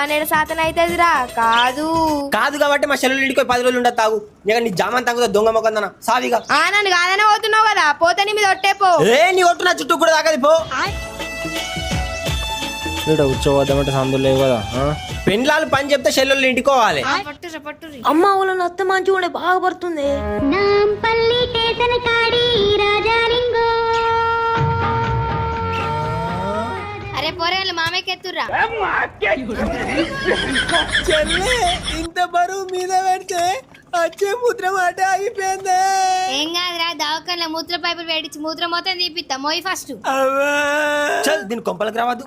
బనేడు శాతం అవుతుందిరా. కాదు కాదు కాబట్టి మా చెల్లెలు ఇంటికి 10 రోజులు ఉండదు. తాగు ఇక నీ జామాన్ తాగుతా దొంగ మొక్కందన సావిగా. నన్ను కాదనే పోతున్నావు కదా, పోతే నీ మీద ఒట్టేపో. నీ ఒట్టు నా చుట్టూ కూడా తాగది పో. కూర్చోవద్దామంటే సందులు లేవు కదా. పెండ్లాలు పని చెప్తే చెల్లెళ్ళు ఇంటికోవాలి. అమ్మ వాళ్ళని అత్త మంచిగా ఉండే బాగా పడుతుంది. అరే పోరేళ్ళు మామయ్యకి ఎత్తుర్రా. చెల్లె ఇంత బరువు మీద పెడితే వచ్చే మూత్రం అట అయిపోయింది. ఏం కాదురా, దవాఖాన మూత్ర పైపులు వేడిచి మూత్రం మొత్తం తీపిస్తా. మోయి ఫస్ట్. చల్ దీని కొంపలకు రావద్దు.